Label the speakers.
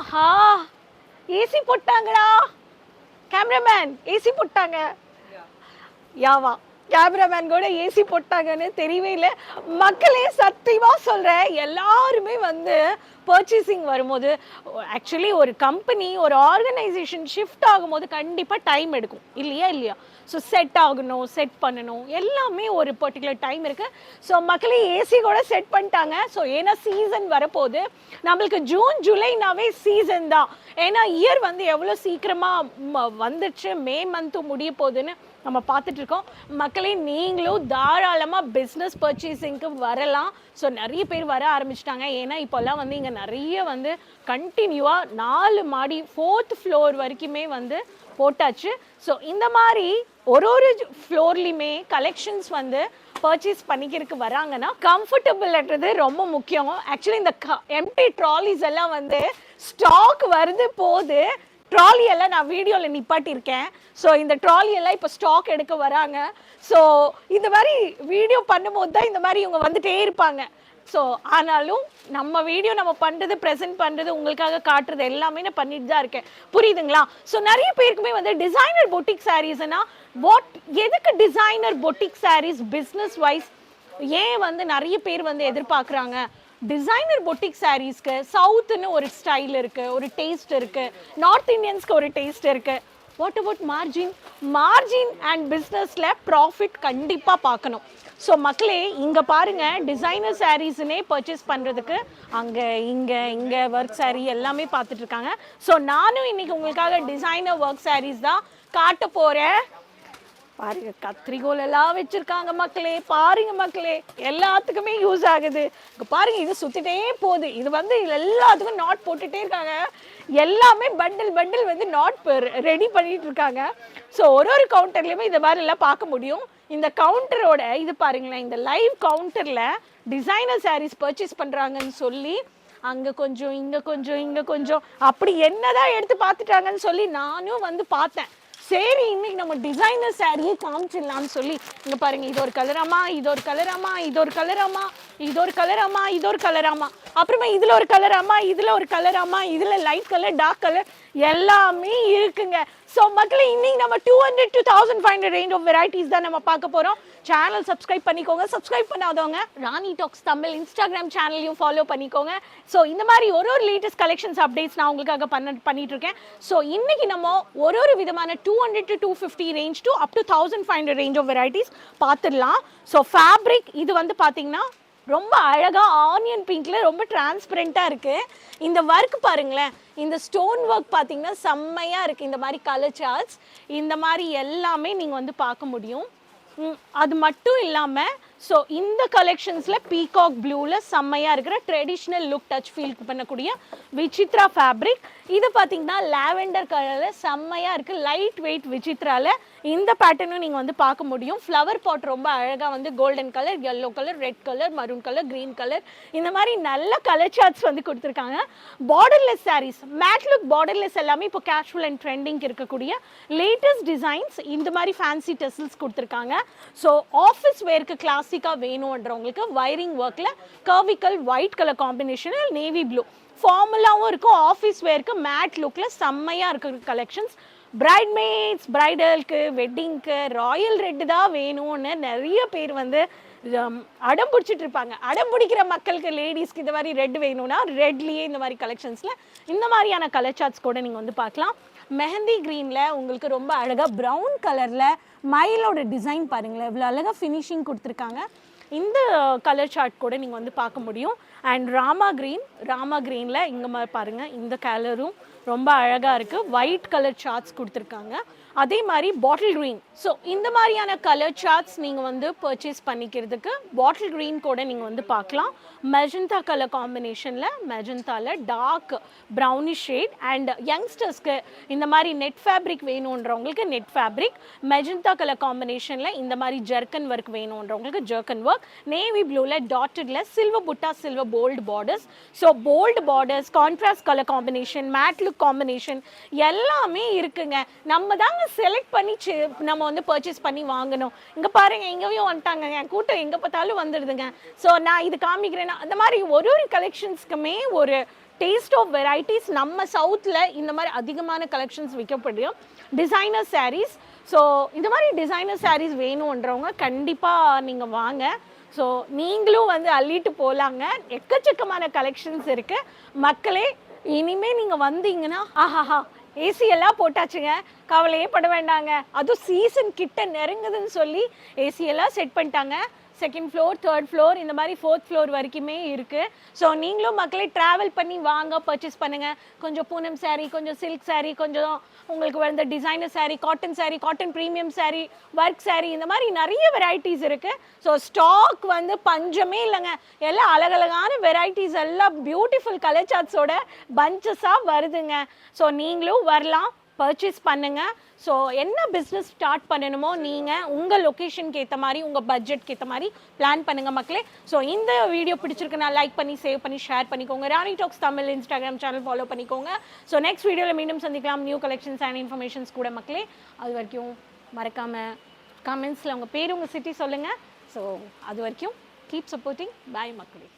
Speaker 1: ஆஹா, AC போட்டாங்கடா. Cameraman AC போட்டாங்க. யாவா cameraman கூட AC போட்டாங்கன்னு தெரியவே இல்லை. மக்களே சத்தியமா சொல்றேன், எல்லாருமே வந்து பர்ச்சேசிங் வரும்போது ஆக்சுவலி ஒரு கம்பெனி ஒரு ஆர்கனைசேஷன் ஷிஃப்ட் ஆகும்போது கண்டிப்பாக டைம் எடுக்கும் இல்லையா. ஸோ செட் ஆகணும், செட் பண்ணணும், எல்லாமே ஒரு பர்டிகுலர் டைம் இருக்குது. ஸோ மக்களே ஏசி கூட செட் பண்ணிட்டாங்க. ஸோ ஏன்னா சீசன் வரப்போகுது, நம்மளுக்கு ஜூன் ஜூலைனாவே சீசன் தான். ஏன்னா இயர் வந்து எவ்வளோ சீக்கிரமாக வந்துடுச்சு, மே மந்த்தும் முடிய போகுதுன்னு நம்ம பார்த்துட்டு இருக்கோம். மக்களே நீங்களும் தாராளமாக பிஸ்னஸ் பர்ச்சேசிங்க்கு வரலாம். ஸோ நிறைய பேர் வர ஆரம்பிச்சிட்டாங்க. ஏன்னா இப்போல்லாம் வந்து இங்கே நிறைய வந்து கண்டினியூவாக 4 மாடி 4th ஃப்ளோர் வரைக்குமே வந்து போட்டாச்சு. ஸோ இந்த மாதிரி ஒரு ஃப்ளோர்லையுமே கலெக்ஷன்ஸ் வந்து பர்ச்சேஸ் பண்ணிக்கிறதுக்கு வராங்கன்னா கம்ஃபர்டபுள்ன்றது ரொம்ப முக்கியம். ஆக்சுவலி இந்த எம்டி ட்ராலிஸ் எல்லாம் வந்து ஸ்டாக் வருது போகுது. ட்ராலி எல்லாம் நான் வீடியோவில் நிப்பாட்டியிருக்கேன். ஸோ இந்த ட்ராலி எல்லாம் இப்போ ஸ்டாக் எடுக்க வராங்க. ஸோ இந்த மாதிரி வீடியோ பண்ணும்போது தான் இந்த மாதிரி இவங்க வந்துட்டே இருப்பாங்க. ஸோ ஆனாலும் நம்ம வீடியோ நம்ம பண்ணுறது, ப்ரெசென்ட் பண்ணுறது, உங்களுக்காக காட்டுறது எல்லாமே நான் பண்ணிட்டு தான் இருக்கேன். புரியுதுங்களா? ஸோ நிறைய பேருக்குமே வந்து டிசைனர் பொட்டிக் சாரீஸ்னா எதுக்கு designer boutique sarees business wise ஏன் வந்து நிறைய பேர் வந்து எதிர்பார்க்குறாங்க? டிசைனர் பொட்டிக் சாரீஸ்க்கு சவுத்துன்னு ஒரு ஸ்டைல் இருக்குது, ஒரு டேஸ்ட் இருக்குது. நார்த் இந்தியன்ஸ்க்கு ஒரு டேஸ்ட் இருக்குது. வாட் அபவுட் மார்ஜின் அண்ட் பிஸ்னஸில் ப்ராஃபிட் கண்டிப்பாக பார்க்கணும். ஸோ மக்களே இங்கே பாருங்கள், டிசைனர் சாரீஸ்னே பர்ச்சேஸ் பண்ணுறதுக்கு அங்கே இங்கே ஒர்க் சாரீ எல்லாமே பார்த்துட்ருக்காங்க. ஸோ நானும் இன்றைக்கி உங்களுக்காக டிசைனர் ஒர்க் சாரீஸ் தான் காட்ட போகிறேன். பாருங்க, கத்திரிக்கோல் எல்லாம் வச்சிருக்காங்க மக்களே. பாருங்க மக்களே, எல்லாத்துக்குமே யூஸ் ஆகுது. பாருங்க, இது சுத்திட்டே போகுது. இது வந்து எல்லாத்துக்கும் நாட் போட்டுட்டே இருக்காங்க. எல்லாமே பண்டில் வந்து நாட் ரெடி பண்ணிட்டு இருக்காங்க. ஸோ ஒரு கவுண்டர்லயுமே இந்த மாதிரி எல்லாம் பார்க்க முடியும். இந்த கவுண்டரோட இது பாருங்களேன், இந்த லைவ் கவுண்டர்ல டிசைனர் சாரீஸ் பர்ச்சேஸ் பண்றாங்கன்னு சொல்லி அங்கே கொஞ்சம் இங்கே கொஞ்சம் அப்படி என்னதான் எடுத்து பார்த்துட்டாங்கன்னு சொல்லி நானும் வந்து பார்த்தேன். சரி, இன்னைக்கு நம்ம டிசைனர் சாரியே காமிச்சிடலாம்னு சொல்லி இங்கே பாருங்க, இது ஒரு கலராமா, இது ஒரு கலராமா, இது ஒரு கலராமா, இது ஒரு கலராமா, இது ஒரு கலராமா, அப்புறமா இதில் ஒரு கலராமா, இதில் ஒரு கலராமா, இதில் லைட் கலர், டார்க் கலர் எல்லாமே இருக்குங்க. ஸோ மக்களே இன்னைக்கு நம்ம 200 to 1500 ரேஞ்ச் ஆஃப் வெரைட்டிஸ் தான் நம்ம பார்க்க போகிறோம். சேனல் சப்ஸ்கிரைப் பண்ணிக்கோங்க. சப்ஸ்கிரைப் பண்ணாதவங்க ராணி டாக்ஸ் தமிழ் இன்ஸ்டாகிராம் சேனலையும் ஃபாலோ பண்ணிக்கோங்க. ஸோ இந்த மாதிரி ஒரு லேட்டஸ்ட் கலெக்ஷன்ஸ் அப்டேட்ஸ் நான் உங்களுக்காக பண்ணிட்டு இருக்கேன். ஸோ இன்னைக்கு நம்ம ஒரு விதமான 200 to 250 range to up to 1500 range of varieties பார்த்துடலாம். ஸோ ஃபேப்ரிக் இது வந்து பார்த்தீங்கன்னா ரொம்ப அழகாக ஆனியன் பிங்க்ல ரொம்ப டிரான்ஸ்பரண்ட்டாக இருக்குது. இந்த ஒர்க் பாருங்களேன், இந்த ஸ்டோன் ஒர்க் பார்த்தீங்கன்னா செம்மையாக இருக்குது. இந்த மாதிரி கலர் சார்ட்ஸ் இந்த மாதிரி எல்லாமே நீங்கள் வந்து பார்க்க முடியும். அது மட்டும் இல்லாமல் ஸோ இந்த கலெக்ஷன்ஸில் பீகாக் ப்ளூவில் செம்மையாக இருக்கிற ட்ரெடிஷ்னல் லுக் டச் ஃபீல் பண்ணக்கூடிய விசித்ரா ஃபேப்ரிக். இது பார்த்தீங்கன்னா லாவெண்டர் கலரில் செம்மையாக இருக்குது. லைட் வெயிட் விசித்ராவில் இந்த பேட்டர்னும் நீங்கள் வந்து பார்க்க முடியும். ஃப்ளவர் பாட் ரொம்ப அழகாக வந்து golden colour, yellow colour, red colour, maroon colour, green colour இந்த மாதிரி நல்ல கலர் சார்ட்ஸ் வந்து கொடுத்துருக்காங்க. Borderless sarees, matte look borderless எல்லாமே இப்போ கேஷுவல் அண்ட் ட்ரெண்டிங் இருக்கக்கூடிய லேட்டஸ்ட் டிசைன்ஸ் இந்த மாதிரி ஃபேன்சி டெசல்ஸ் கொடுத்துருக்காங்க. ஸோ ஆஃபீஸ் வேர்க்கு கிளாசிக்காக வேணுன்றவங்களுக்கு வைரிங் ஒர்க்கில் கர்விக்கல் ஒயிட் கலர் காம்பினேஷனில் நேவி ப்ளூ ஃபார்முலாவும் இருக்கும். ஆஃபீஸ் வேர்க்கு மேட் லுக்கில் செம்மையாக இருக்கிற கலெக்ஷன்ஸ். பிரைட்மேட்ஸ், பிரைடலுக்கு, வெட்டிங்க்கு ராயல் ரெட்டு தான் வேணும்னு நிறைய பேர் வந்து அடம் பிடிச்சிட்டு இருப்பாங்க. அடம் பிடிக்கிற மக்களுக்கு, லேடிஸ்க்கு இந்த மாதிரி ரெட் வேணும்னா ரெட்லேயே இந்த மாதிரி கலெக்ஷன்ஸில் இந்த மாதிரியான கலர் சார்ட்ஸ் கூட நீங்கள் வந்து பார்க்கலாம். மெஹந்தி க்ரீனில் உங்களுக்கு ரொம்ப அழகாக ப்ரௌன் கலரில் மயிலோட டிசைன் பாருங்களேன், இவ்வளோ அழகாக ஃபினிஷிங் கொடுத்துருக்காங்க. இந்த கலர் சார்ட் கூட நீங்கள் வந்து பார்க்க முடியும். அண்ட் ராமா க்ரீனில் இங்கே பாருங்கள், இந்த கலரும் ரொம்ப அழகாக இருக்குது. ஒயிட் கலர் சார்ட்ஸ் கொடுத்துருக்காங்க. அதே மாதிரி பாட்டில் க்ரீன். ஸோ இந்த மாதிரியான கலர் சார்ட்ஸ் நீங்கள் வந்து பர்ச்சேஸ் பண்ணிக்கிறதுக்கு பாட்டில் க்ரீன் கூட நீங்கள் வந்து பார்க்கலாம். மெஜந்தா கலர் காம்பினேஷனில், மெஜந்தாவில் டார்க் ப்ரௌனிஷ் ஷேட். அண்ட் யங்ஸ்டர்ஸ்க்கு இந்த மாதிரி நெட் ஃபேப்ரிக் வேணுன்றவங்களுக்கு நெட் ஃபேப்ரிக், மெஜந்தா கலர் காம்பினேஷனில் இந்த மாதிரி ஜர்க்கன் ஒர்க் வேணுன்றவங்களுக்கு ஜர்க்கன் ஒர்க், நேவி ப்ளூவில் டாட்டடில் சில்வர் புட்டா, silver bold borders. So bold borders, contrast colour combination, matte look combination எல்லாமே இருக்குங்க. நம்ம தாங்க செலக்ட் பண்ணி நம்ம வந்து பர்ச்சேஸ் பண்ணி வாங்கணும். இங்கே பாருங்க, எங்கேயும் வந்துட்டாங்க, என் கூட்டம் எங்கே பார்த்தாலும் வந்துடுதுங்க. ஸோ நான் இது காமிக்கிறேன்னா அந்த மாதிரி ஒரு கலெக்ஷன்ஸ்க்குமே ஒரு டேஸ்ட் ஆஃப் வெரைட்டிஸ். நம்ம சவுத்தில் இந்த மாதிரி அதிகமான கலெக்ஷன்ஸ் விற்கப்படும் டிசைனர் சாரீஸ். ஸோ இந்த மாதிரி டிசைனர் சாரீஸ் வேணுன்றவங்க கண்டிப்பாக நீங்கள் வாங்க. ஸோ நீங்களும் வந்து அள்ளிட்டு போகலாங்க. எக்கச்சக்கமான கலெக்ஷன்ஸ் இருக்குது மக்களே. இனிமேல் நீங்கள் வந்தீங்கன்னா ஆஹாஹா ஏசி எல்லாம் போட்டாச்சுங்க, கவலையே பட வேண்டாங்க. அதுவும் சீசன் கிட்ட நெருங்குதுன்னு சொல்லி ஏசி எல்லாம் செட் பண்ணிட்டாங்க. செகண்ட் ஃப்ளோர், தேர்ட் ஃப்ளோர், இந்த மாதிரி ஃபோர்த் ஃப்ளோர் வரைக்குமே இருக்குது. ஸோ நீங்களும் மக்களே ட்ராவல் பண்ணி வாங்க, பர்ச்சேஸ் பண்ணுங்கள். கொஞ்சம் பூனம் சாரீ, கொஞ்சம் சில்க் சாரீ, கொஞ்சம் உங்களுக்கு வந்து designer sari, cotton premium sari, work sari, இந்த மாதிரி நிறைய வெரைட்டிஸ் இருக்குது. ஸோ ஸ்டாக் வந்து பஞ்சமே இல்லைங்க. எல்லாம் அழகழகான வெரைட்டிஸ், எல்லாம் பியூட்டிஃபுல் கலர் சார்ட்ஸோட பஞ்சஸாக வருதுங்க. ஸோ நீங்களும் வரலாம், பர்ச்சேஸ் பண்ணுங்கள். ஸோ என்ன பிஸ்னஸ் ஸ்டார்ட் பண்ணணுமோ நீங்கள் உங்கள் லொக்கேஷனுக்கு ஏற்ற மாதிரி, உங்கள் பட்ஜெட்க்கு ஏற்ற மாதிரி பிளான் பண்ணுங்கள் மக்களே. ஸோ இந்த வீடியோ பிடிச்சிருக்குன்னா லைக் பண்ணி, சேவ் பண்ணி, ஷேர் பண்ணிக்கோங்க. Rani talks Tamil Instagram channel follow பண்ணிக்கோங்க. ஸோ நெக்ஸ்ட் வீடியோவில் மீண்டும் சந்திக்கலாம், நியூ கலெக்ஷன்ஸ் அண்ட் இன்ஃபர்மேஷன்ஸ் கூட மக்களே. அது வரைக்கும் மறக்காமல் கமெண்ட்ஸில் உங்கள் பேர், உங்கள் சிட்டி சொல்லுங்கள். ஸோ அது வரைக்கும் கீப் சப்போர்ட்டிங். பாய் மக்களே.